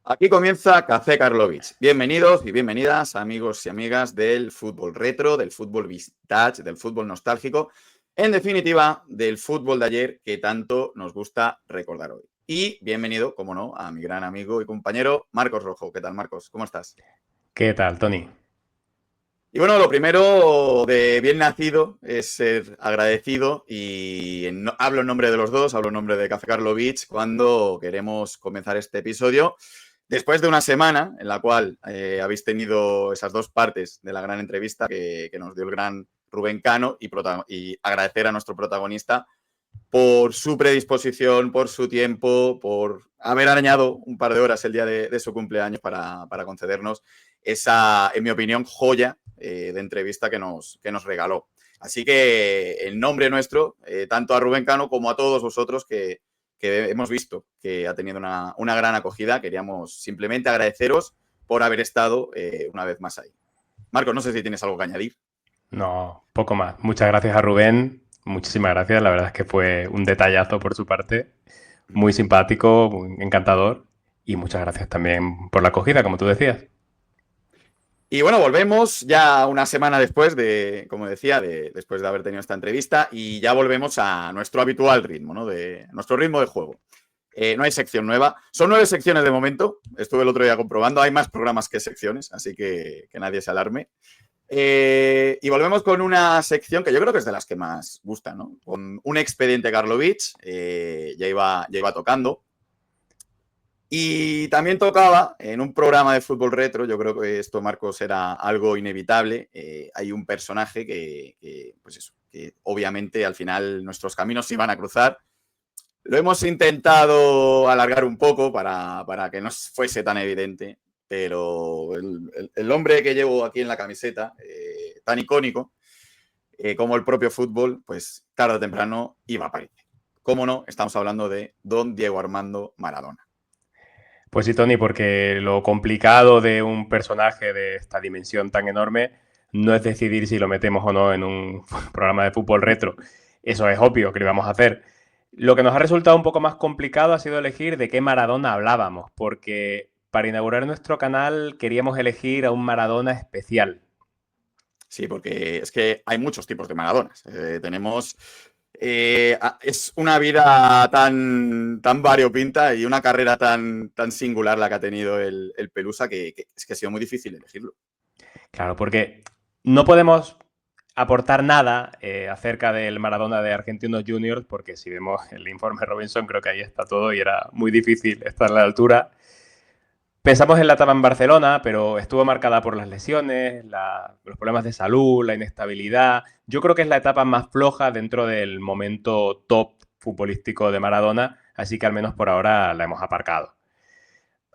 Aquí comienza Café Karlovich. Bienvenidos y bienvenidas, amigos y amigas del fútbol retro, del fútbol vintage, del fútbol nostálgico, en definitiva, del fútbol de ayer que tanto nos gusta recordar hoy. Y bienvenido, como no, a mi gran amigo y compañero Marcos Rojo. ¿Qué tal, Marcos? ¿Cómo estás? ¿Qué tal, Tony? Y bueno, lo primero de bien nacido es ser agradecido y hablo en nombre de los dos, hablo en nombre de Café Karlovich cuando queremos comenzar este episodio. Después de una semana en la cual habéis tenido esas dos partes de la gran entrevista que nos dio el gran Rubén Cano y agradecer a nuestro protagonista por su predisposición, por su tiempo, por haber arañado un par de horas el día de su cumpleaños para concedernos esa, en mi opinión, joya de entrevista que nos regaló. Así que en nombre nuestro, tanto a Rubén Cano como a todos vosotros que hemos visto que ha tenido una gran acogida, queríamos simplemente agradeceros por haber estado una vez más ahí. Marcos, no sé si tienes algo que añadir. No, poco más. Muchas gracias a Rubén. Muchísimas gracias. La verdad es que fue un detallazo por su parte. Muy simpático, muy encantador. Y muchas gracias también por la acogida, como tú decías. Y bueno, volvemos ya una semana después de, como decía, después de haber tenido esta entrevista y ya volvemos a nuestro habitual ritmo, ¿no? De nuestro ritmo de juego. No hay sección nueva. Son 9 secciones de momento. Estuve el otro día comprobando. Hay más programas que secciones, así que nadie se alarme. Y volvemos con una sección que yo creo que es de las que más gustan, ¿no? Con un expediente Karlovich, ya iba tocando. Y también tocaba en un programa de fútbol retro, yo creo que esto, Marcos, era algo inevitable. Hay un personaje pues eso, que obviamente al final nuestros caminos se iban a cruzar. Lo hemos intentado alargar un poco para que no fuese tan evidente, pero el hombre que llevo aquí en la camiseta, tan icónico como el propio fútbol, pues tarde o temprano iba a aparecer. ¿Cómo no? Estamos hablando de don Diego Armando Maradona. Pues sí, Tony, porque lo complicado de un personaje de esta dimensión tan enorme no es decidir si lo metemos o no en un programa de fútbol retro. Eso es obvio que lo íbamos a hacer. Lo que nos ha resultado un poco más complicado ha sido elegir de qué Maradona hablábamos, porque para inaugurar nuestro canal queríamos elegir a un Maradona especial. Sí, porque es que hay muchos tipos de Maradonas. Tenemos... es una vida tan variopinta y una carrera tan singular la que ha tenido el Pelusa que es que ha sido muy difícil elegirlo. Claro, porque no podemos aportar nada acerca del Maradona de Argentinos Juniors, porque si vemos el informe Robinson, creo que ahí está todo y era muy difícil estar a la altura. Pensamos en la etapa en Barcelona, pero estuvo marcada por las lesiones, los problemas de salud, la inestabilidad. Yo creo que es la etapa más floja dentro del momento top futbolístico de Maradona, así que al menos por ahora la hemos aparcado.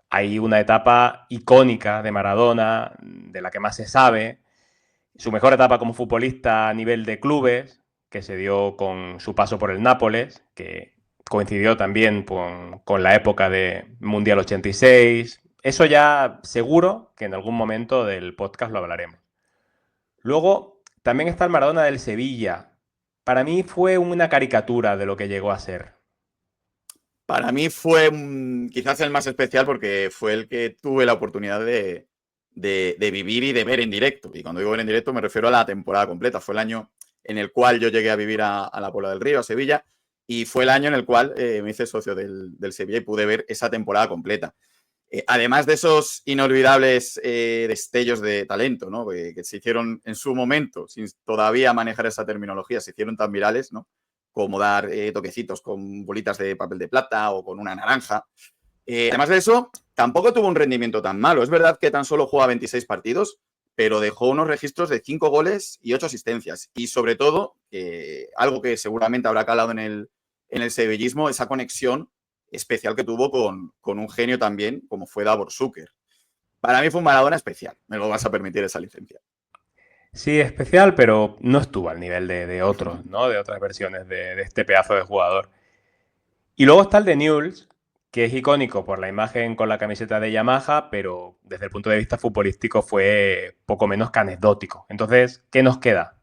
Hay una etapa icónica de Maradona, de la que más se sabe, su mejor etapa como futbolista a nivel de clubes, que se dio con su paso por el Nápoles, que coincidió también con la época de Mundial 86. Eso ya seguro que en algún momento del podcast lo hablaremos. Luego también está el Maradona del Sevilla. Para mí fue una caricatura de lo que llegó a ser. Para mí fue quizás el más especial porque fue el que tuve la oportunidad de vivir y de ver en directo. Y cuando digo ver en directo me refiero a la temporada completa. Fue el año en el cual yo llegué a vivir a la Puebla del Río, a Sevilla, y fue el año en el cual me hice socio del Sevilla y pude ver esa temporada completa. Además de esos inolvidables destellos de talento, ¿no? Que se hicieron en su momento, sin todavía manejar esa terminología, se hicieron tan virales, ¿no? Como dar toquecitos con bolitas de papel de plata o con una naranja. Además de eso, tampoco tuvo un rendimiento tan malo. Es verdad que tan solo juega 26 partidos, pero dejó unos registros de 5 goles y 8 asistencias. Y sobre todo, algo que seguramente habrá calado en el sevillismo, esa conexión especial que tuvo con un genio también, como fue Davor Šuker. Para mí fue un Maradona especial, me lo vas a permitir esa licencia. Sí, especial, pero no estuvo al nivel de otros, ¿no? De otras versiones de este pedazo de jugador. Y luego está el de Newell's, que es icónico por la imagen con la camiseta de Yamaha, pero desde el punto de vista futbolístico fue poco menos que anecdótico. Entonces, ¿qué nos queda?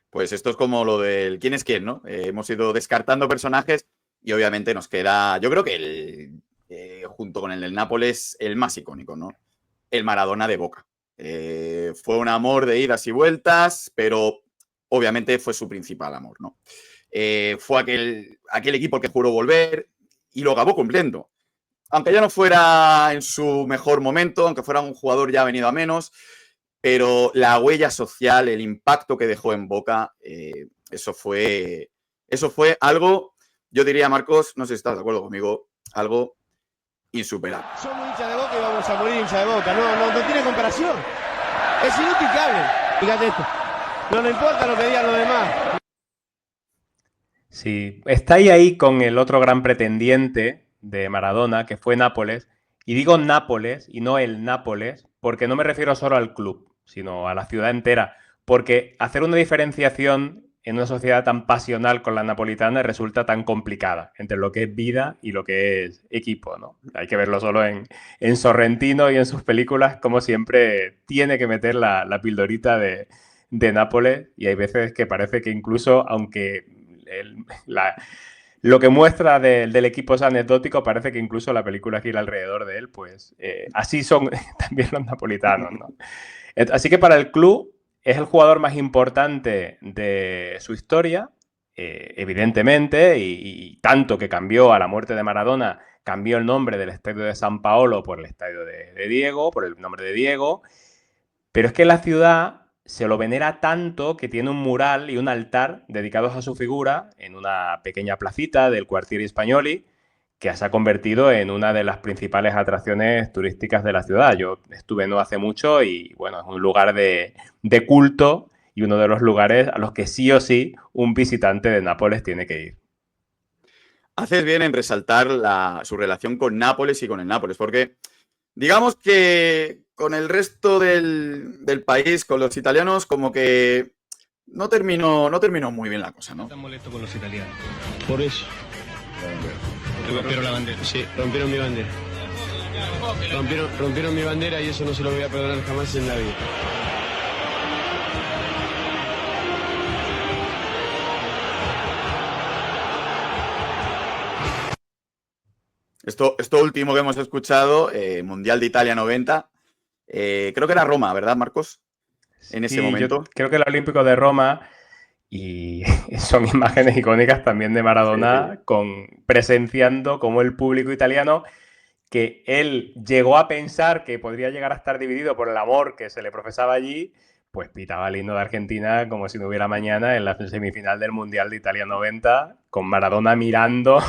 Pues esto es como lo del quién es quién, ¿no? Hemos ido descartando personajes y obviamente nos queda, yo creo que junto con el del Nápoles, el más icónico, ¿no? El Maradona de Boca. Fue un amor de idas y vueltas, pero obviamente fue su principal amor, ¿no? Fue aquel equipo que juró volver y lo acabó cumpliendo. Aunque ya no fuera en su mejor momento, aunque fuera un jugador ya venido a menos, pero la huella social, el impacto que dejó en Boca, eso fue algo, yo diría, Marcos, no sé si estás de acuerdo conmigo, algo insuperable. Somos hinchas de Boca y vamos a morir hinchas de Boca. No tiene comparación. Es inútil que hablen. Fíjate esto. No le importa lo que digan los demás. Sí, está ahí con el otro gran pretendiente de Maradona, que fue Nápoles. Y digo Nápoles y no el Nápoles, porque no me refiero solo al club, sino a la ciudad entera. Porque hacer una diferenciación en una sociedad tan pasional con la napolitana resulta tan complicada entre lo que es vida y lo que es equipo, ¿no? Hay que verlo solo en Sorrentino y en sus películas, como siempre tiene que meter la pildorita de Nápoles, y hay veces que parece que incluso, aunque lo que muestra del equipo es anecdótico, parece que incluso la película gira alrededor de él, pues así son también los napolitanos, ¿no? Así que para el club es el jugador más importante de su historia, evidentemente, y tanto que cambió a la muerte de Maradona, cambió el nombre del estadio de San Paolo por el estadio de Diego, por el nombre de Diego, pero es que la ciudad se lo venera tanto que tiene un mural y un altar dedicados a su figura en una pequeña placita del Quartiere Spagnoli, que se ha convertido en una de las principales atracciones turísticas de la ciudad. Yo estuve no hace mucho y, bueno, es un lugar de culto y uno de los lugares a los que sí o sí un visitante de Nápoles tiene que ir. Haces bien en resaltar su relación con Nápoles y con el Nápoles, porque digamos que con el resto del país, con los italianos, como que no terminó muy bien la cosa, ¿no? Están molestos con los italianos. Por eso. Rompieron la bandera. Sí, rompieron mi bandera. Rompieron mi bandera y eso no se lo voy a perdonar jamás en la vida. Esto último que hemos escuchado, Mundial de Italia 90, creo que era Roma, ¿verdad, Marcos? En ese momento. Yo creo que el Olímpico de Roma, y son imágenes icónicas también de Maradona, sí, presenciando cómo el público italiano, que él llegó a pensar que podría llegar a estar dividido por el amor que se le profesaba allí, pues pitaba el himno de Argentina como si no hubiera mañana en la semifinal del Mundial de Italia 90, con Maradona mirando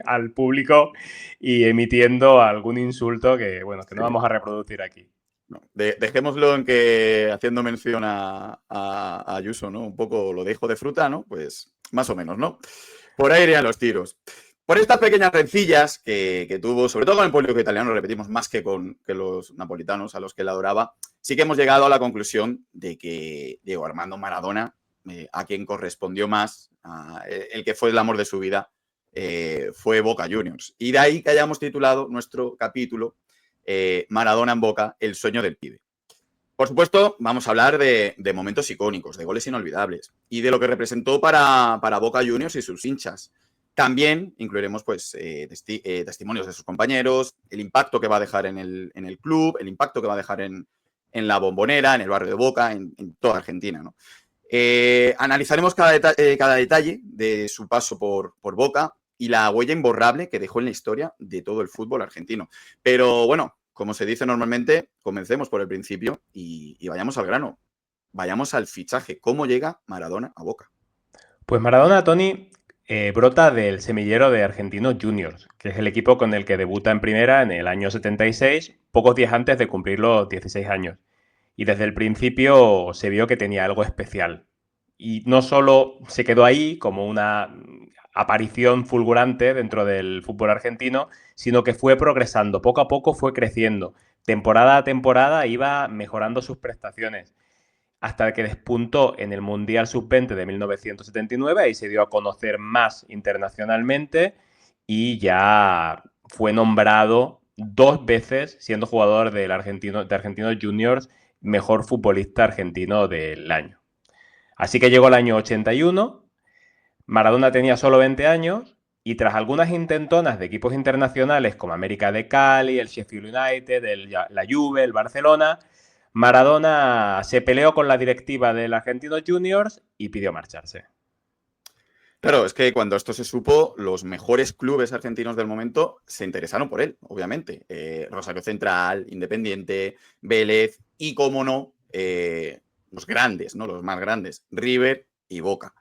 al público y emitiendo algún insulto que, bueno, que no vamos a reproducir aquí. No, dejémoslo en que, haciendo mención a Ayuso, ¿no? Un poco lo de hijo de fruta, ¿no? Pues más o menos, ¿no? Por ahí irían los tiros. Por estas pequeñas rencillas que tuvo, sobre todo con el público italiano, repetimos, más que con los napolitanos, a los que él adoraba, sí que hemos llegado a la conclusión de que Diego Armando Maradona, a quien correspondió más, el que fue el amor de su vida, fue Boca Juniors. Y de ahí que hayamos titulado nuestro capítulo Maradona en Boca, el sueño del pibe. Por supuesto, vamos a hablar de momentos icónicos, de goles inolvidables y de lo que representó para Boca Juniors y sus hinchas. También incluiremos pues, testimonios de sus compañeros, el impacto que va a dejar en el club, el impacto que va a dejar en la Bombonera, en el barrio de Boca, en toda Argentina, ¿no? Analizaremos cada detalle de su paso por Boca y la huella imborrable que dejó en la historia de todo el fútbol argentino. Pero bueno, como se dice normalmente, comencemos por el principio y vayamos al grano. Vayamos al fichaje. ¿Cómo llega Maradona a Boca? Pues Maradona, Tony, brota del semillero de Argentinos Juniors, que es el equipo con el que debuta en primera en el año 76, pocos días antes de cumplir los 16 años. Y desde el principio se vio que tenía algo especial. Y no solo se quedó ahí como una aparición fulgurante dentro del fútbol argentino, sino que fue progresando. Poco a poco fue creciendo. Temporada a temporada iba mejorando sus prestaciones, hasta que despuntó en el Mundial Sub-20 de 1979, ahí se dio a conocer más internacionalmente y ya fue nombrado 2 veces, siendo jugador de Argentinos Juniors, mejor futbolista argentino del año. Así que llegó el año 81, Maradona tenía solo 20 años y tras algunas intentonas de equipos internacionales como América de Cali, el Sheffield United, la Juve, el Barcelona, Maradona se peleó con la directiva del Argentinos Juniors y pidió marcharse. Claro, es que cuando esto se supo, los mejores clubes argentinos del momento se interesaron por él, obviamente. Rosario Central, Independiente, Vélez y, cómo no, los grandes, ¿no? Los más grandes, River y Boca.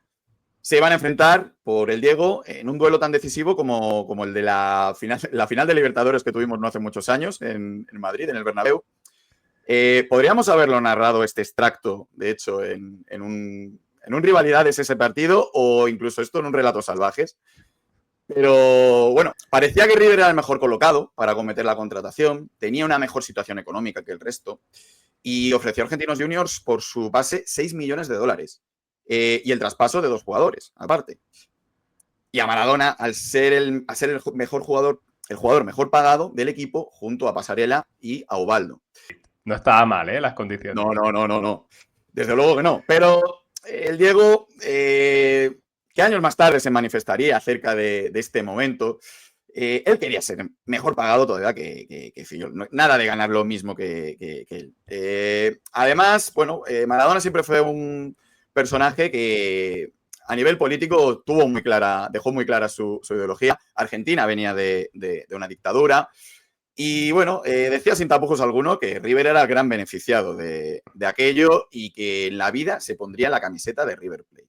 Se iban a enfrentar por el Diego en un duelo tan decisivo como el de la final de Libertadores que tuvimos no hace muchos años en Madrid, en el Bernabéu. Podríamos haberlo narrado este extracto, de hecho, en un Rivalidades ese partido o incluso esto en un Relatos Salvajes. Pero bueno, parecía que River era el mejor colocado para acometer la contratación, tenía una mejor situación económica que el resto y ofreció a Argentinos Juniors por su base $6 millones y el traspaso de 2 jugadores, aparte. Y a Maradona, al ser el mejor jugador, el jugador mejor pagado del equipo, junto a Pasarela y a Ubaldo. No estaba mal, ¿eh? Las condiciones. No. Desde luego que no. Pero el Diego, que años más tarde se manifestaría acerca de este momento, él quería ser mejor pagado todavía que Fillol. No, nada de ganar lo mismo que él. Además, bueno, Maradona siempre fue un personaje que a nivel político dejó muy clara su ideología. Argentina venía de una dictadura. Y bueno, decía sin tapujos alguno que River era el gran beneficiado de aquello y que en la vida se pondría la camiseta de River Plate.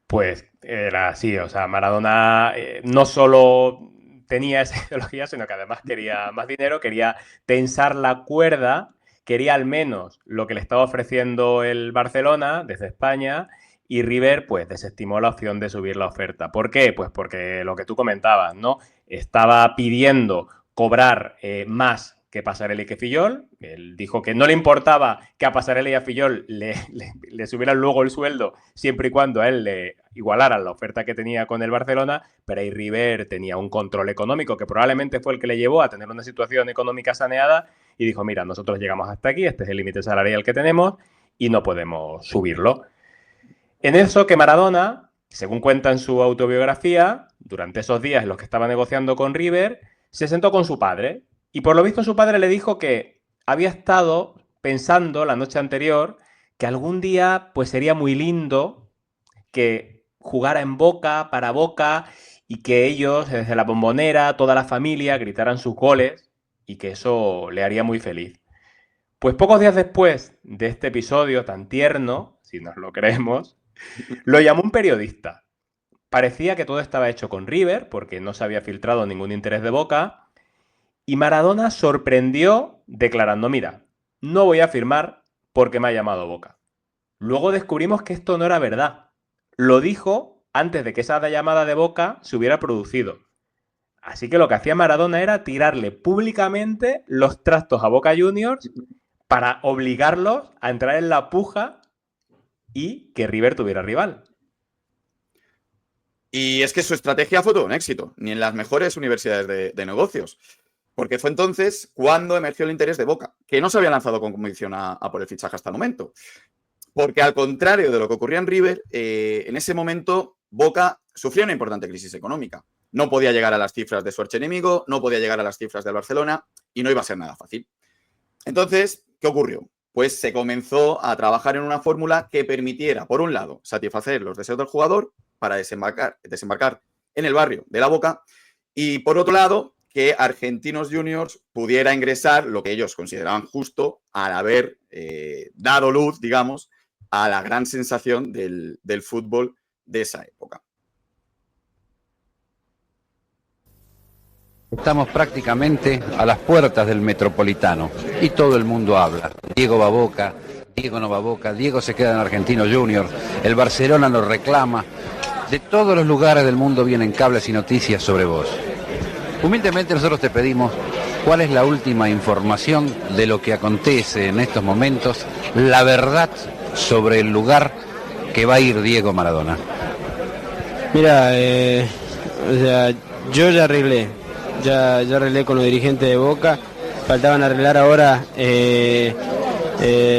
Pues era así, o sea, Maradona no solo tenía esa ideología, sino que además quería más dinero, quería tensar la cuerda, quería al menos lo que le estaba ofreciendo el Barcelona desde España y River pues desestimó la opción de subir la oferta. ¿Por qué? Pues porque lo que tú comentabas, ¿no? Estaba pidiendo cobrar más que Pasarela y que Fillol. Él dijo que no le importaba que a Pasarela y a Fillol le subieran luego el sueldo siempre y cuando a él le igualaran la oferta que tenía con el Barcelona, pero ahí River tenía un control económico que probablemente fue el que le llevó a tener una situación económica saneada y dijo, mira, nosotros llegamos hasta aquí, este es el límite salarial que tenemos y no podemos subirlo. En eso que Maradona, según cuenta en su autobiografía, durante esos días en los que estaba negociando con River, se sentó con su padre y por lo visto su padre le dijo que había estado pensando la noche anterior que algún día pues sería muy lindo que jugara en Boca, para Boca y que ellos desde la Bombonera, toda la familia gritaran sus goles y que eso le haría muy feliz. Pues pocos días después de este episodio tan tierno, si nos lo creemos, lo llamó un periodista. Parecía que todo estaba hecho con River, porque no se había filtrado ningún interés de Boca, y Maradona sorprendió declarando, mira, no voy a firmar porque me ha llamado Boca. Luego descubrimos que esto no era verdad. Lo dijo antes de que esa llamada de Boca se hubiera producido. Así que lo que hacía Maradona era tirarle públicamente los trastos a Boca Juniors para obligarlos a entrar en la puja y que River tuviera rival. Y es que su estrategia fue todo un éxito, ni en las mejores universidades de negocios. Porque fue entonces cuando emergió el interés de Boca, que no se había lanzado con convicción a por el fichaje hasta el momento. Porque al contrario de lo que ocurría en River, en ese momento Boca sufría una importante crisis económica. No podía llegar a las cifras de su archienemigo, no podía llegar a las cifras del Barcelona y no iba a ser nada fácil. Entonces, ¿qué ocurrió? Pues se comenzó a trabajar en una fórmula que permitiera, por un lado, satisfacer los deseos del jugador para desembarcar en el barrio de la Boca y, por otro lado, que Argentinos Juniors pudiera ingresar lo que ellos consideraban justo al haber dado luz, digamos, a la gran sensación del fútbol de esa época. Estamos prácticamente a las puertas del Metropolitano y todo el mundo habla. Diego va a Boca, Diego no va a Boca, Diego se queda en Argentinos Juniors, el Barcelona lo reclama. De todos los lugares del mundo vienen cables y noticias sobre vos. Humildemente nosotros te pedimos cuál es la última información de lo que acontece en estos momentos, la verdad sobre el lugar que va a ir Diego Maradona. Mira, o sea, yo ya arreglé con los dirigentes de Boca, faltaban arreglar ahora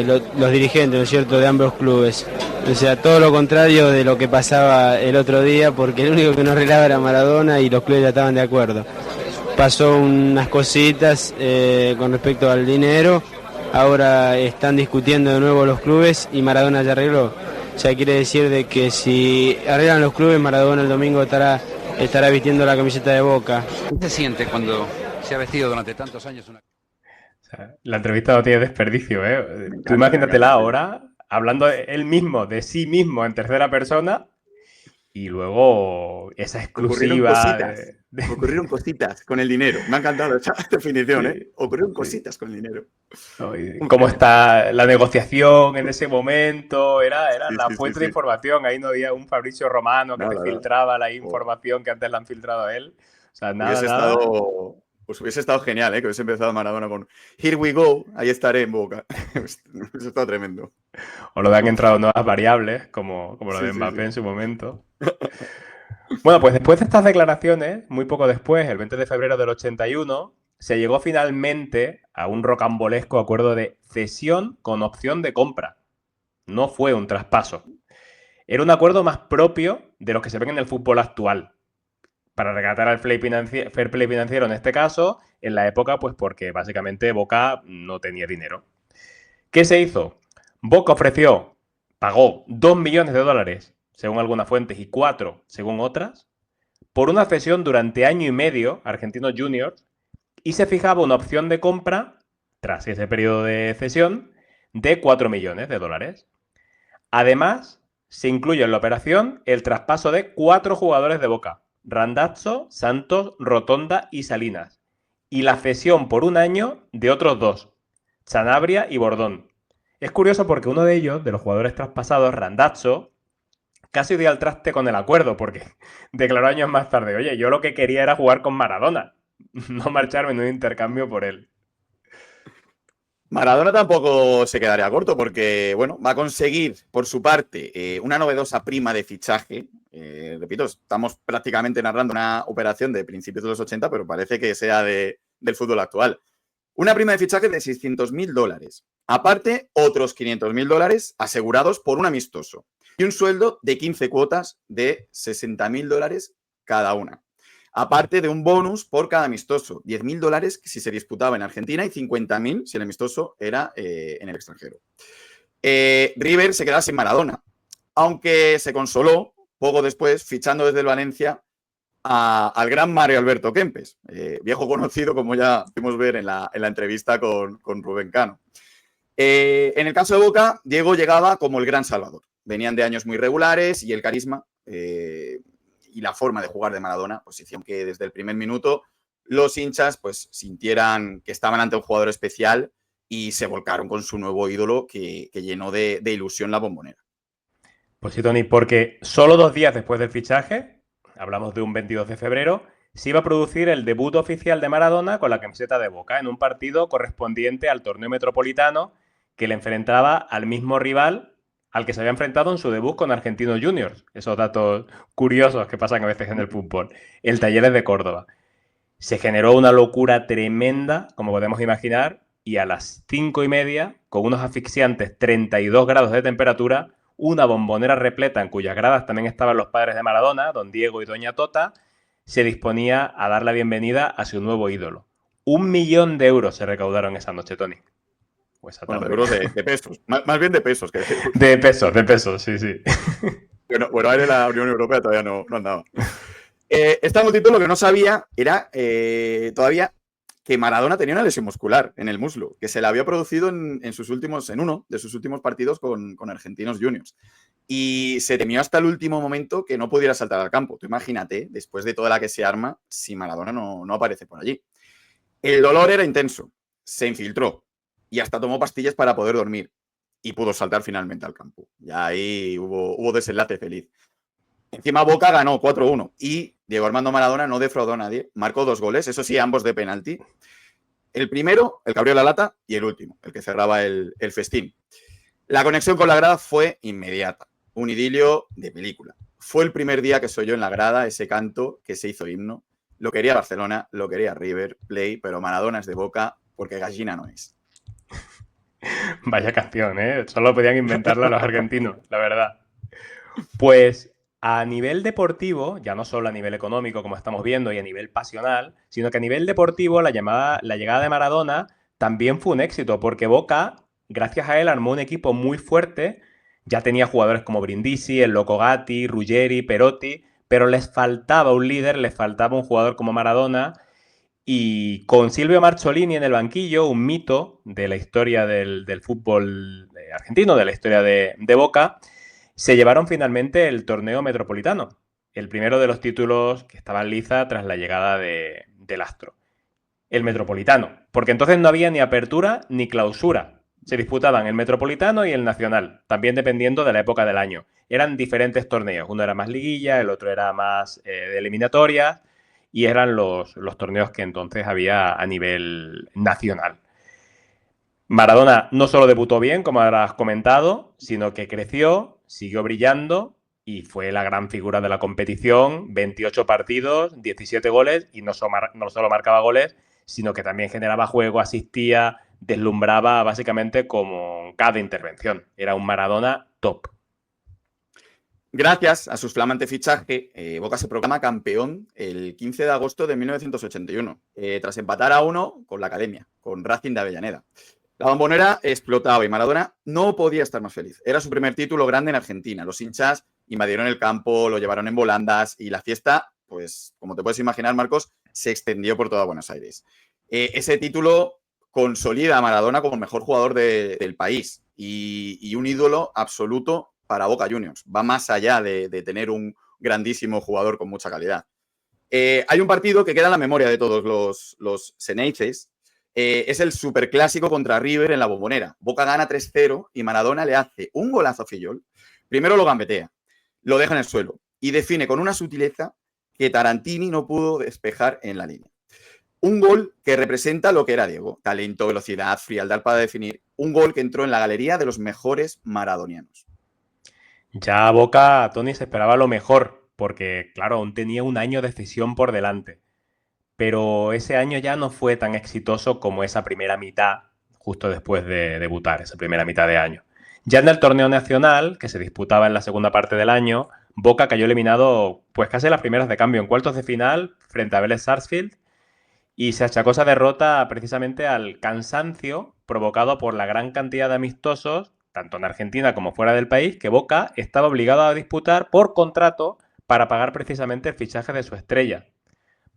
los dirigentes, ¿no es cierto?, de ambos clubes. O sea, todo lo contrario de lo que pasaba el otro día, porque el único que no arreglaba era Maradona y los clubes ya estaban de acuerdo. Pasó unas cositas con respecto al dinero, ahora están discutiendo de nuevo los clubes y Maradona ya arregló. O sea, quiere decir de que si arreglan los clubes, Maradona el domingo estará vistiendo la camiseta de Boca. ¿Qué se siente cuando se ha vestido durante tantos años una... O sea, la entrevista no tiene desperdicio, ¿eh? Tú imagínatela ahora, hablando él mismo, de sí mismo en tercera persona, y luego esa exclusiva... Ocurrieron cositas con el dinero. Me ha encantado esa definición, ¿eh? Ocurrieron cositas con el dinero. Cómo está la negociación en ese momento, era la fuente de información. Ahí no había un Fabricio Romano que te filtraba la información que antes la han filtrado a él. O sea, nada. Hubiese estado genial, ¿eh? Que hubiese empezado Maradona con Here we go, ahí estaré en Boca. Eso está tremendo. O lo de han entrado nuevas variables, como lo de Mbappé en su momento. Bueno, pues después de estas declaraciones, muy poco después, el 20 de febrero del 81, se llegó finalmente a un rocambolesco acuerdo de cesión con opción de compra. No fue un traspaso. Era un acuerdo más propio de los que se ven en el fútbol actual. Para rescatar al fair play financiero en este caso, en la época, pues porque básicamente Boca no tenía dinero. ¿Qué se hizo? Boca pagó $2 millones, según algunas fuentes, y 4, según otras, por una cesión durante año y medio a Argentinos Juniors, y se fijaba una opción de compra, tras ese periodo de cesión, de $4 millones. Además, se incluye en la operación el traspaso de 4 jugadores de Boca: Randazzo, Santos, Rotonda y Salinas, y la cesión por un año de otros 2, Sanabria y Bordón. Es curioso porque uno de ellos, de los jugadores traspasados, Randazzo, casi dio al traste con el acuerdo, porque declaró años más tarde: oye, yo lo que quería era jugar con Maradona, no marcharme en un intercambio por él. Maradona tampoco se quedaría corto porque, bueno, va a conseguir, por su parte, una novedosa prima de fichaje. Repito, estamos prácticamente narrando una operación de principios de los 80, pero parece que sea del fútbol actual. Una prima de fichaje de $600,000. Aparte, otros $500,000 asegurados por un amistoso. Y un sueldo de 15 cuotas de $60,000 cada una. Aparte de un bonus por cada amistoso, $10,000 si se disputaba en Argentina y 50.000 si el amistoso era en el extranjero. River se quedaba sin Maradona, aunque se consoló poco después fichando desde el Valencia al gran Mario Alberto Kempes, viejo conocido, como ya pudimos ver en la entrevista con Rubén Cano. En el caso de Boca, Diego llegaba como el gran salvador. Venían de años muy regulares y el carisma y la forma de jugar de Maradona pues hicieron que desde el primer minuto los hinchas pues sintieran que estaban ante un jugador especial y se volcaron con su nuevo ídolo que llenó de ilusión la Bombonera. Pues sí, Tony, porque solo 2 días después del fichaje, hablamos de un 22 de febrero, se iba a producir el debut oficial de Maradona con la camiseta de Boca en un partido correspondiente al torneo metropolitano que le enfrentaba al mismo rival al que se había enfrentado en su debut con Argentinos Juniors. Esos datos curiosos que pasan a veces en el fútbol. El Talleres de Córdoba. Se generó una locura tremenda, como podemos imaginar, y a las 5:30, con unos asfixiantes 32 grados de temperatura, una Bombonera repleta en cuyas gradas también estaban los padres de Maradona, don Diego y doña Tota, se disponía a dar la bienvenida a su nuevo ídolo. €1 millón se recaudaron esa noche, Tony. Bueno, de euros de pesos. Más bien de pesos. Que de pesos, sí. Bueno, ahí en la Unión Europea todavía no andaba. Esta multitud lo que no sabía era todavía que Maradona tenía una lesión muscular en el muslo, que se le había producido en uno de sus últimos partidos con Argentinos Juniors. Y se temió hasta el último momento que no pudiera saltar al campo. Tú imagínate, después de toda la que se arma, si Maradona no aparece por allí. El dolor era intenso, se infiltró y hasta tomó pastillas para poder dormir y pudo saltar finalmente al campo. Y ahí hubo desenlace feliz. Encima Boca ganó 4-1 y Diego Armando Maradona no defraudó a nadie, marcó 2 goles, eso sí, ambos de penalti. El primero, el que abrió la lata, y el último, el que cerraba el festín. La conexión con la grada fue inmediata, un idilio de película. Fue el primer día que soy yo en la grada, ese canto que se hizo himno. Lo quería Barcelona, lo quería River Plate, pero Maradona es de Boca porque gallina no es. Vaya canción, ¿eh? Solo podían inventarla los argentinos, la verdad. Pues a nivel deportivo, ya no solo a nivel económico, como estamos viendo, y a nivel pasional, sino que a nivel deportivo la llegada de Maradona también fue un éxito, porque Boca, gracias a él, armó un equipo muy fuerte. Ya tenía jugadores como Brindisi, el Loco Gatti, Ruggeri, Perotti, pero les faltaba un líder, les faltaba un jugador como Maradona. Y con Silvio Marcholini en el banquillo, un mito de la historia del fútbol argentino, de la historia de Boca, se llevaron finalmente el torneo metropolitano, el primero de los títulos que estaba en liza tras la llegada del Astro. El metropolitano, porque entonces no había ni apertura ni clausura. Se disputaban el metropolitano y el nacional, también dependiendo de la época del año. Eran diferentes torneos, uno era más liguilla, el otro era más de eliminatorias, y eran los torneos que entonces había a nivel nacional. Maradona no solo debutó bien, como has comentado, sino que creció, siguió brillando y fue la gran figura de la competición. 28 partidos, 17 goles, y no solo marcaba goles, sino que también generaba juego, asistía, deslumbraba básicamente como cada intervención. Era un Maradona top. Gracias a su flamante fichaje, Boca se proclama campeón el 15 de agosto de 1981, tras empatar a 1 con la Academia, con Racing de Avellaneda. La Bombonera explotaba y Maradona no podía estar más feliz. Era su primer título grande en Argentina. Los hinchas invadieron el campo, lo llevaron en volandas y la fiesta, pues como te puedes imaginar, Marcos, se extendió por toda Buenos Aires. Ese título consolida a Maradona como el mejor jugador del país y un ídolo absoluto para Boca Juniors. Va más allá de tener un grandísimo jugador con mucha calidad. Hay un partido que queda en la memoria de todos los Xeneices. Es el superclásico contra River en la Bombonera. Boca gana 3-0 y Maradona le hace un golazo a Fillol. Primero lo gambetea, lo deja en el suelo y define con una sutileza que Tarantini no pudo despejar en la línea. Un gol que representa lo que era Diego. Talento, velocidad, frialdad para definir. Un gol que entró en la galería de los mejores maradonianos. Ya Boca, Tony, se esperaba lo mejor, porque claro, aún tenía un año de cesión por delante. Pero ese año ya no fue tan exitoso como esa primera mitad, justo después de debutar, esa primera mitad de año. Ya en el torneo nacional, que se disputaba en la segunda parte del año, Boca cayó eliminado pues casi en las primeras de cambio, en cuartos de final, frente a Vélez Sarsfield, y se achacó esa derrota precisamente al cansancio provocado por la gran cantidad de amistosos, tanto en Argentina como fuera del país, que Boca estaba obligado a disputar por contrato para pagar precisamente el fichaje de su estrella.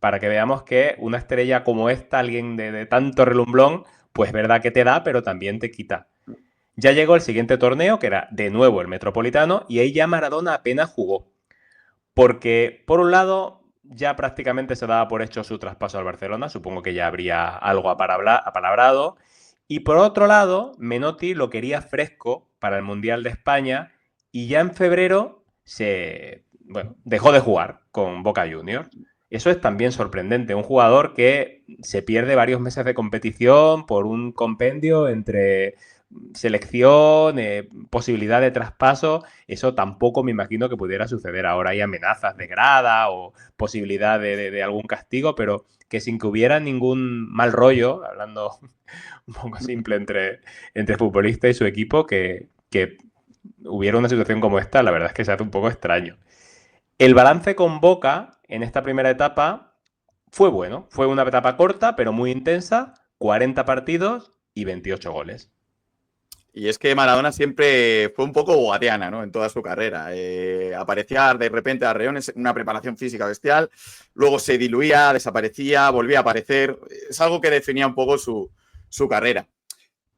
Para que veamos que una estrella como esta, alguien de tanto relumbrón, pues verdad que te da, pero también te quita. Ya llegó el siguiente torneo, que era de nuevo el Metropolitano, y ahí ya Maradona apenas jugó. Porque, por un lado, ya prácticamente se daba por hecho su traspaso al Barcelona, supongo que ya habría algo apalabrado. Y por otro lado, Menotti lo quería fresco para el Mundial de España, y ya en febrero dejó de jugar con Boca Juniors. Eso es también sorprendente. Un jugador que se pierde varios meses de competición por un compendio entre selección, posibilidad de traspaso. Eso tampoco me imagino que pudiera suceder. Ahora hay amenazas de grada o posibilidad de algún castigo, pero que sin que hubiera ningún mal rollo, hablando un poco simple entre futbolista y su equipo, que hubiera una situación como esta, la verdad es que se hace un poco extraño. El balance con Boca en esta primera etapa fue bueno. Fue una etapa corta, pero muy intensa, 40 partidos y 28 goles. Y es que Maradona siempre fue un poco guadiana, ¿no? En toda su carrera. Aparecía de repente a reones, una preparación física bestial, luego se diluía, desaparecía, volvía a aparecer. Es algo que definía un poco su carrera.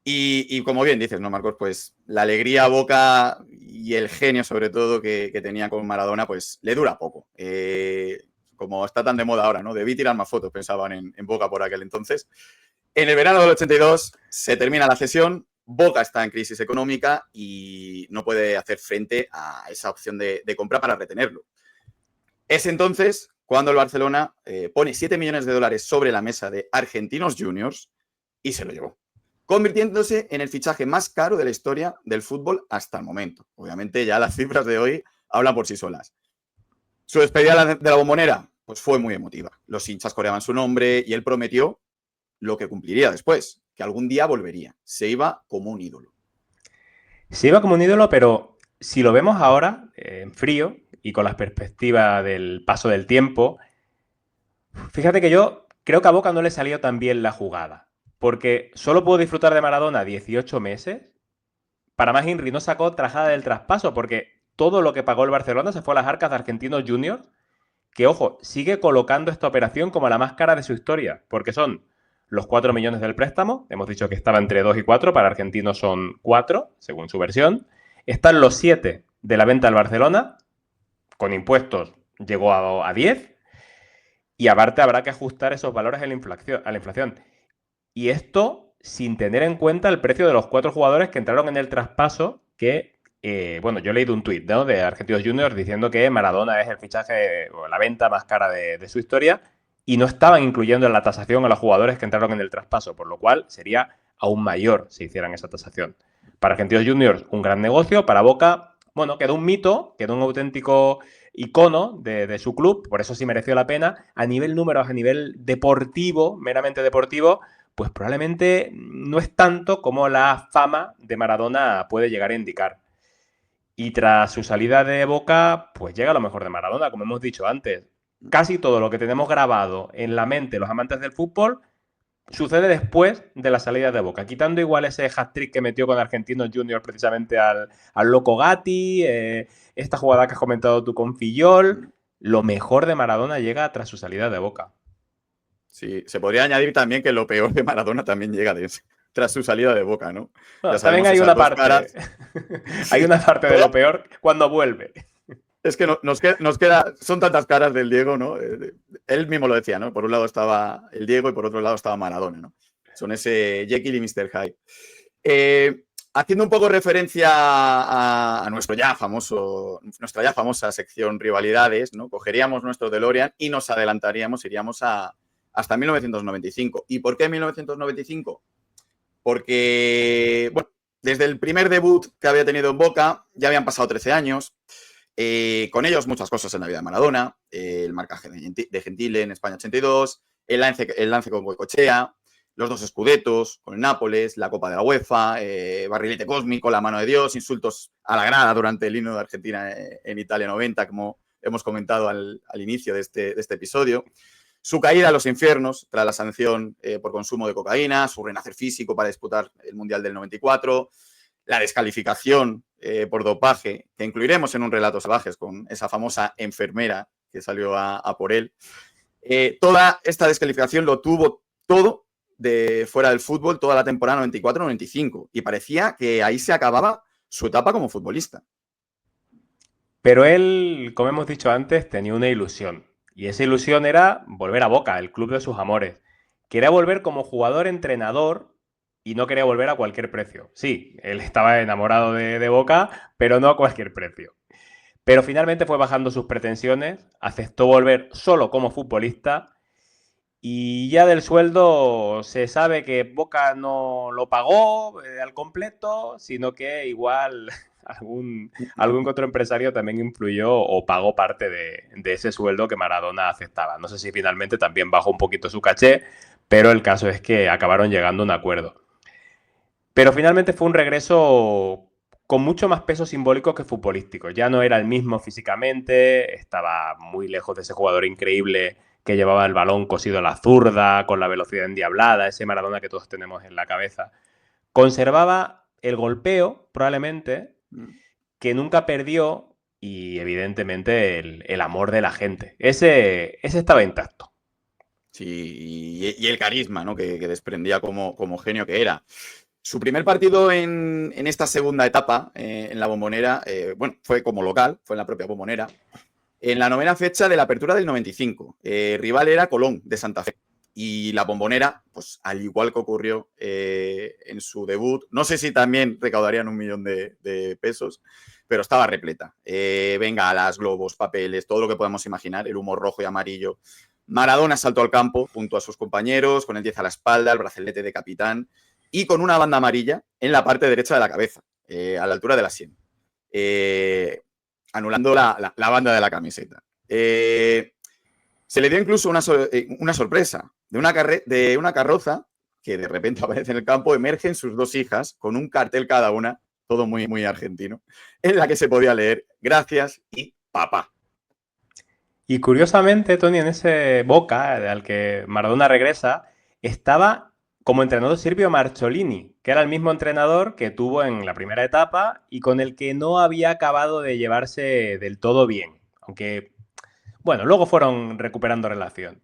Y como bien dices, ¿no, Marcos? Pues la alegría a Boca y el genio, sobre todo, que tenía con Maradona, pues le dura poco. Como está tan de moda ahora, ¿no? Debí tirar más fotos, pensaban en Boca por aquel entonces. En el verano del 82 se termina la cesión, Boca está en crisis económica y no puede hacer frente a esa opción de compra para retenerlo. Es entonces cuando el Barcelona pone 7 millones de dólares sobre la mesa de Argentinos Juniors y se lo llevó, convirtiéndose en el fichaje más caro de la historia del fútbol hasta el momento. Obviamente ya las cifras de hoy hablan por sí solas. Su despedida de la Bombonera pues fue muy emotiva. Los hinchas coreaban su nombre y él prometió lo que cumpliría después, que algún día volvería. Se iba como un ídolo. Se iba como un ídolo, pero si lo vemos ahora, en frío y con la perspectiva del paso del tiempo, fíjate que yo creo que a Boca no le salió tan bien la jugada, porque solo pudo disfrutar de Maradona 18 meses. Para más Inri no sacó tajada del traspaso, porque todo lo que pagó el Barcelona se fue a las arcas de Argentinos Juniors, que, ojo, sigue colocando esta operación como la más cara de su historia, porque son los 4 millones del préstamo, hemos dicho que estaba entre 2 y 4, para Argentinos son 4, según su versión. Están los 7 de la venta al Barcelona, con impuestos llegó a 10, y aparte habrá que ajustar esos valores a la inflación. Y esto sin tener en cuenta el precio de los 4 jugadores que entraron en el traspaso, que, bueno, yo he leído un tuit, ¿no?, de Argentinos Juniors diciendo que Maradona es el fichaje o la venta más cara de su historia, y no estaban incluyendo en la tasación a los jugadores que entraron en el traspaso, por lo cual sería aún mayor si hicieran esa tasación. Para Argentinos Juniors, un gran negocio. Para Boca, bueno, quedó un mito, quedó un auténtico icono de su club, por eso sí mereció la pena. A nivel números, a nivel deportivo, meramente deportivo, pues probablemente no es tanto como la fama de Maradona puede llegar a indicar. Y tras su salida de Boca, pues llega lo mejor de Maradona, como hemos dicho antes. Casi todo lo que tenemos grabado en la mente los amantes del fútbol sucede después de la salida de Boca, quitando igual ese hat-trick que metió con Argentinos Juniors precisamente al loco Gatti, esta jugada que has comentado tú con Fillol. Lo mejor de Maradona llega tras su salida de Boca. Sí, se podría añadir también que lo peor de Maradona también llega tras su salida de Boca, ¿no? Bueno, Ya también sabemos hay esas una dos parte. caras. Hay una parte de lo peor cuando vuelve. Es que nos queda, son tantas caras del Diego, ¿no? Él mismo lo decía, ¿no? Por un lado estaba el Diego y por otro lado estaba Maradona, ¿no? Son ese Jekyll y Mr. Hyde. Haciendo un poco referencia a nuestra ya famosa sección rivalidades, ¿no? Cogeríamos nuestro DeLorean y nos adelantaríamos, iríamos hasta 1995. ¿Y por qué 1995? Porque, bueno, desde el primer debut que había tenido en Boca ya habían pasado 13 años. Con ellos muchas cosas en la vida de Maradona, el marcaje de Gentile en España 82, el lance con Goicoechea, los 2 Scudettos con el Nápoles, la Copa de la UEFA, barrilete cósmico, la mano de Dios, insultos a la grada durante el himno de Argentina en Italia 90, como hemos comentado al inicio de este episodio. Su caída a los infiernos tras la sanción por consumo de cocaína, su renacer físico para disputar el Mundial del 94, la descalificación por dopaje, que incluiremos en un Relatos Salvajes con esa famosa enfermera que salió a por él. Toda esta descalificación lo tuvo todo de fuera del fútbol toda la temporada 94-95 y parecía que ahí se acababa su etapa como futbolista. Pero él, como hemos dicho antes, tenía una ilusión. Y esa ilusión era volver a Boca, el club de sus amores. Quería volver como jugador-entrenador y no quería volver a cualquier precio. Sí, él estaba enamorado de Boca, pero no a cualquier precio. Pero finalmente fue bajando sus pretensiones, aceptó volver solo como futbolista y ya del sueldo se sabe que Boca no lo pagó al completo, sino que igual algún otro empresario también influyó o pagó parte de ese sueldo que Maradona aceptaba. No sé si finalmente también bajó un poquito su caché, pero el caso es que acabaron llegando a un acuerdo. Pero finalmente fue un regreso con mucho más peso simbólico que futbolístico. Ya no era el mismo físicamente, estaba muy lejos de ese jugador increíble que llevaba el balón cosido a la zurda, con la velocidad endiablada, ese Maradona que todos tenemos en la cabeza. Conservaba el golpeo, probablemente, que nunca perdió, y evidentemente el amor de la gente. Ese estaba intacto. Sí, y el carisma, ¿no? que desprendía como genio que era. Su primer partido en esta segunda etapa, en la Bombonera, bueno, fue como local, fue en la propia Bombonera, en la 9ª fecha de la apertura del 95. Rival era Colón, de Santa Fe. Y la Bombonera, pues al igual que ocurrió en su debut, no sé si también recaudarían 1 millón de pesos, pero estaba repleta. Bengalas, globos, papeles, todo lo que podamos imaginar, el humo rojo y amarillo. Maradona saltó al campo junto a sus compañeros, con el 10 a la espalda, el brazalete de capitán y con una banda amarilla en la parte derecha de la cabeza, a la altura de la sien, anulando la banda de la camiseta. Se le dio incluso una sorpresa. De una carroza que de repente aparece en el campo, emergen sus 2 hijas con un cartel cada una, todo muy, muy argentino, en la que se podía leer "Gracias" y "Papá". Y curiosamente, Tony, en ese Boca al que Maradona regresa, estaba como entrenador Silvio Marcholini, que era el mismo entrenador que tuvo en la primera etapa y con el que no había acabado de llevarse del todo bien. Aunque, bueno, luego fueron recuperando relación.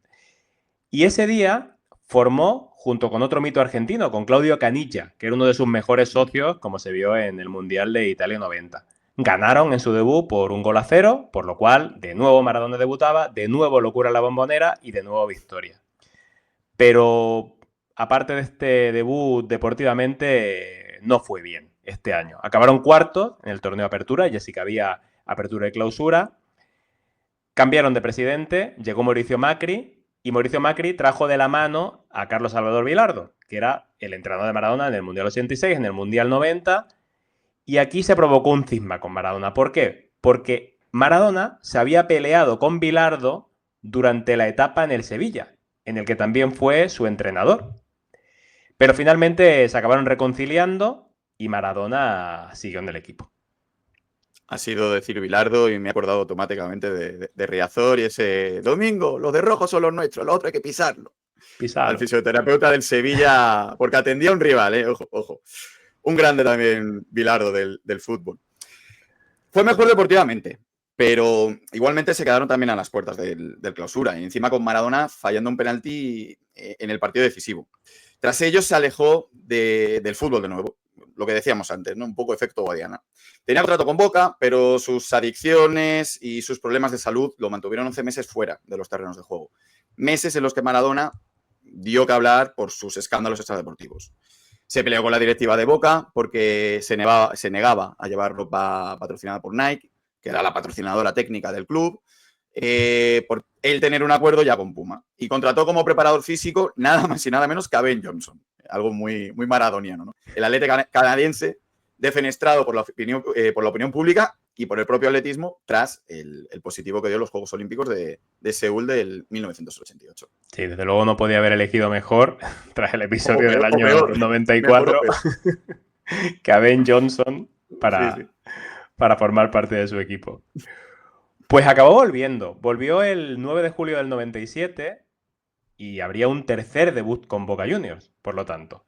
Y ese día formó, junto con otro mito argentino, con Claudio Caniggia, que era uno de sus mejores socios, como se vio en el Mundial de Italia 90. Ganaron en su debut por 1-0, por lo cual de nuevo Maradona debutaba, de nuevo locura en la Bombonera y de nuevo victoria. Pero aparte de este debut deportivamente, no fue bien este año. Acabaron cuartos en el torneo de Apertura, ya sí que había Apertura y Clausura. Cambiaron de presidente, llegó Mauricio Macri, y Mauricio Macri trajo de la mano a Carlos Salvador Vilardo, que era el entrenador de Maradona en el Mundial 86, en el Mundial 90, y aquí se provocó un cisma con Maradona. ¿Por qué? Porque Maradona se había peleado con Vilardo durante la etapa en el Sevilla, en el que también fue su entrenador. Pero finalmente se acabaron reconciliando y Maradona siguió en el equipo. Ha sido decir Bilardo y me he acordado automáticamente de Riazor y ese "Domingo, los de rojo son los nuestros, lo otro hay que pisarlo". Pisado. Al fisioterapeuta del Sevilla, porque atendía a un rival, ojo, ojo. Un grande también Bilardo del fútbol. Fue mejor deportivamente, pero igualmente se quedaron también a las puertas del Clausura. Y encima con Maradona fallando un penalti en el partido decisivo. Tras ello se alejó del fútbol de nuevo. Lo que decíamos antes, ¿no? Un poco efecto Guadiana. Tenía contrato con Boca, pero sus adicciones y sus problemas de salud lo mantuvieron 11 meses fuera de los terrenos de juego. Meses en los que Maradona dio que hablar por sus escándalos extradeportivos. Se peleó con la directiva de Boca porque se negaba a llevar ropa patrocinada por Nike, que era la patrocinadora técnica del club, por él tener un acuerdo ya con Puma. Y contrató como preparador físico nada más y nada menos que a Ben Johnson. Algo muy, muy maradoniano, ¿no? El atleta canadiense defenestrado por la opinión pública y por el propio atletismo tras el positivo que dio en los Juegos Olímpicos de Seúl del 1988. Sí, desde luego no podía haber elegido mejor tras el episodio del año 94 que a Ben Johnson para formar parte de su equipo. Pues acabó volviendo. Volvió el 9 de julio del 97 y habría un tercer debut con Boca Juniors, por lo tanto.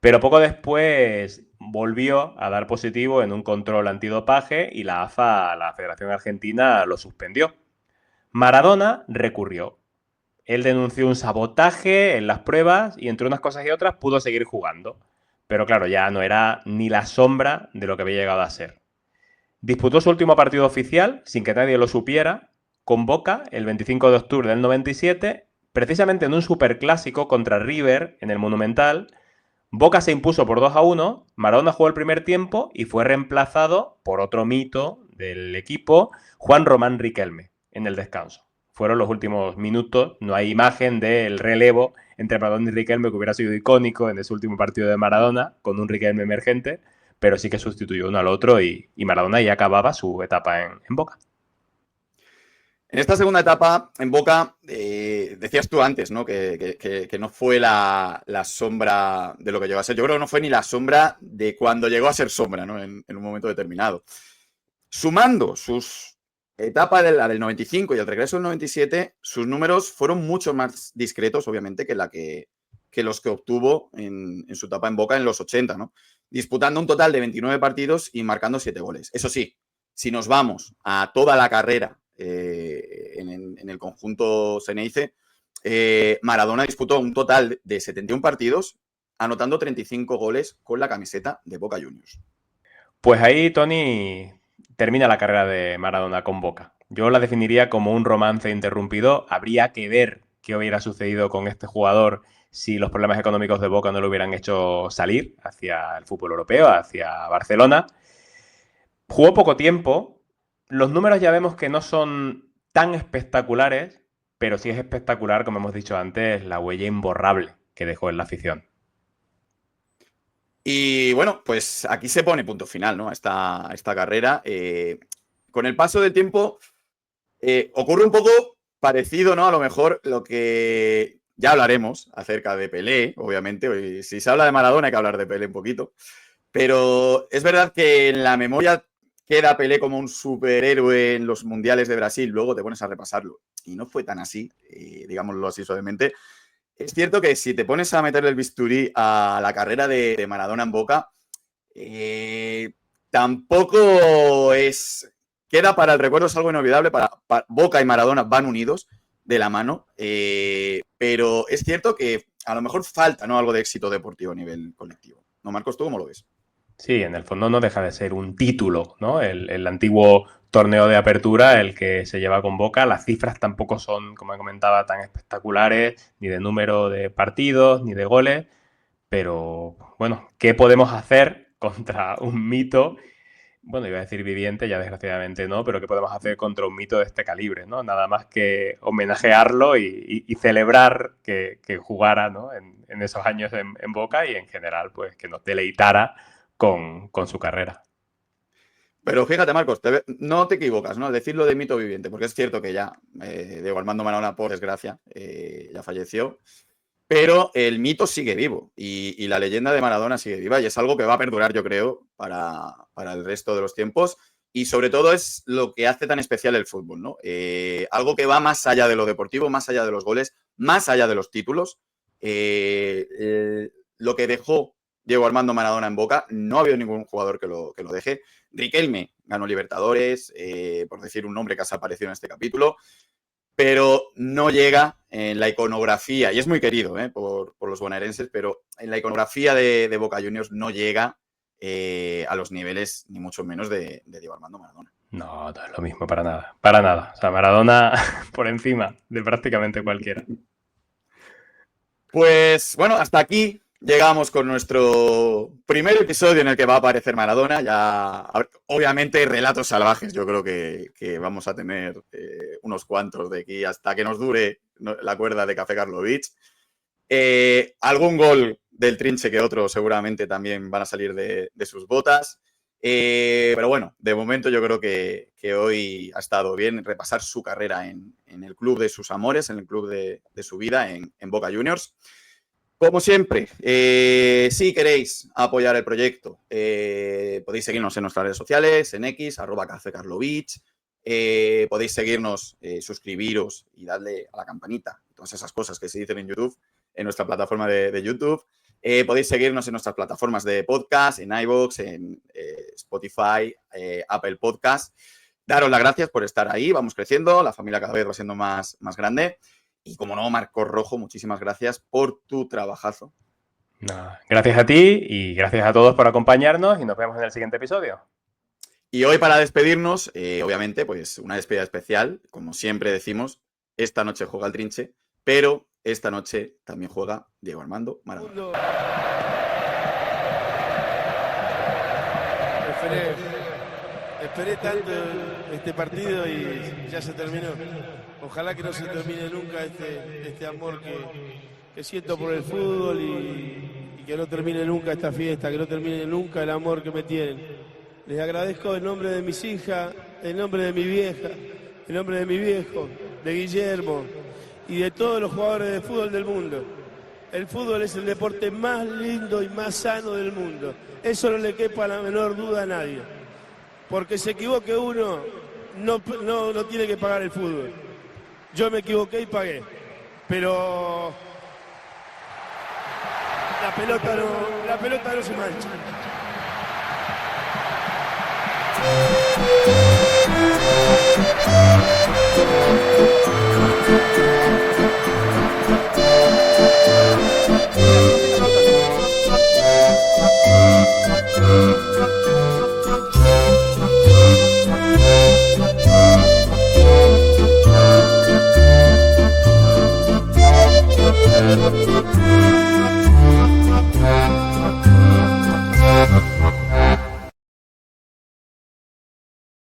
Pero poco después volvió a dar positivo en un control antidopaje y la AFA, la Federación Argentina, lo suspendió. Maradona recurrió. Él denunció un sabotaje en las pruebas y entre unas cosas y otras pudo seguir jugando. Pero claro, ya no era ni la sombra de lo que había llegado a ser. Disputó su último partido oficial, sin que nadie lo supiera, con Boca el 25 de octubre del 97, precisamente en un superclásico contra River en el Monumental. Boca se impuso por 2-1, Maradona jugó el primer tiempo y fue reemplazado por otro mito del equipo, Juan Román Riquelme, en el descanso. Fueron los últimos minutos, no hay imagen del relevo entre Maradona y Riquelme que hubiera sido icónico en ese último partido de Maradona, con un Riquelme emergente, pero sí que sustituyó uno al otro y Maradona ya acababa su etapa en Boca. En esta segunda etapa, en Boca, decías tú antes, ¿no? Que no fue la sombra de lo que llegó a ser. Yo creo que no fue ni la sombra de cuando llegó a ser sombra, ¿no? En un momento determinado. Sumando sus etapas de la del 95 y el regreso del 97, sus números fueron mucho más discretos, obviamente, que los que obtuvo en su etapa en Boca en los 80, ¿no? Disputando un total de 29 partidos y marcando 7 goles. Eso sí, si nos vamos a toda la carrera en el conjunto Ceneice, Maradona disputó un total de 71 partidos, anotando 35 goles con la camiseta de Boca Juniors. Pues ahí, Tony, termina la carrera de Maradona con Boca. Yo la definiría como un romance interrumpido. Habría que ver qué hubiera sucedido con este jugador si los problemas económicos de Boca no lo hubieran hecho salir hacia el fútbol europeo, hacia Barcelona. jugó poco tiempo. Los números ya vemos que no son tan espectaculares, pero sí es espectacular, como hemos dicho antes, la huella imborrable que dejó en la afición. Y bueno, pues aquí se pone punto final, ¿no? A esta carrera. Con el paso del tiempo ocurre un poco parecido, ¿no? A lo mejor lo que ya hablaremos acerca de Pelé, obviamente. Si se habla de Maradona hay que hablar de Pelé un poquito. Pero es verdad que en la memoria queda Pelé como un superhéroe en los mundiales de Brasil. Luego te pones a repasarlo. Y no fue tan así, digámoslo así suavemente. Es cierto que si te pones a meterle el bisturí a la carrera de Maradona en Boca, tampoco es... Queda para el recuerdo, es algo inolvidable. Para Boca y Maradona van unidos de la mano, pero es cierto que a lo mejor falta, ¿no?, algo de éxito deportivo a nivel colectivo. ¿No, Marcos? ¿Tú cómo lo ves? Sí, en el fondo no deja de ser un título, ¿no? El antiguo torneo de apertura, el que se lleva con Boca. Las cifras tampoco son, como comentaba, tan espectaculares, ni de número de partidos, ni de goles. Pero, bueno, ¿qué podemos hacer contra un mito? Bueno, iba a decir viviente, ya desgraciadamente no, pero ¿qué podemos hacer contra un mito de este calibre, ¿no? Nada más que homenajearlo y celebrar que jugara, ¿no?, en esos años en Boca y en general, pues, que nos deleitara con su carrera. Pero fíjate, Marcos, no te equivocas, ¿no?, al decirlo de mito viviente, porque es cierto que ya Diego Armando Maradona, por desgracia, ya falleció, pero el mito sigue vivo y la leyenda de Maradona sigue viva y es algo que va a perdurar, yo creo, para el resto de los tiempos y sobre todo es lo que hace tan especial el fútbol, ¿no? Algo que va más allá de lo deportivo, más allá de los goles, más allá de los títulos. Lo que dejó Diego Armando Maradona en Boca, no ha habido ningún jugador que lo deje. Riquelme ganó Libertadores, por decir un nombre que has aparecido en este capítulo, pero no llega en la iconografía, y es muy querido por los bonaerenses, pero en la iconografía de Boca Juniors no llega a los niveles, ni mucho menos, de Diego Armando Maradona. No, no es lo mismo para nada, para nada. O sea, Maradona por encima de prácticamente cualquiera. Pues bueno, hasta aquí llegamos con nuestro primer episodio en el que va a aparecer Maradona. Ya, obviamente, relatos salvajes. Yo creo que vamos a tener unos cuantos de aquí hasta que nos dure la cuerda de Café Karlovich. Algún gol del Trinche que otro seguramente también van a salir de sus botas. Pero bueno, de momento yo creo que hoy ha estado bien repasar su carrera en el club de sus amores, en el club de su vida, en Boca Juniors. Como siempre, si queréis apoyar el proyecto, podéis seguirnos en nuestras redes sociales, en X, @cafekarlovich. Podéis seguirnos, suscribiros y darle a la campanita, todas esas cosas que se dicen en YouTube, en nuestra plataforma de YouTube. Podéis seguirnos en nuestras plataformas de podcast, en iVoox, en Spotify, Apple Podcast. Daros las gracias por estar ahí, vamos creciendo, la familia cada vez va siendo más grande. Y como no, Marcos Rojo, muchísimas gracias por tu trabajazo. Gracias a ti y gracias a todos por acompañarnos y nos vemos en el siguiente episodio. Y hoy para despedirnos, obviamente, pues una despedida especial, como siempre decimos, esta noche juega el Trinche, pero esta noche también juega Diego Armando Maradona. Esperé tanto este partido y ya se terminó. Ojalá que no se termine nunca este amor que siento por el fútbol y que no termine nunca esta fiesta, que no termine nunca el amor que me tienen. Les agradezco en nombre de mis hijas, en nombre de mi vieja, en nombre de mi viejo, de Guillermo y de todos los jugadores de fútbol del mundo. El fútbol es el deporte más lindo y más sano del mundo. Eso no le quepa la menor duda a nadie. Porque se equivoque uno, no tiene que pagar el fútbol. Yo me equivoqué y pagué. Pero la pelota no se mancha.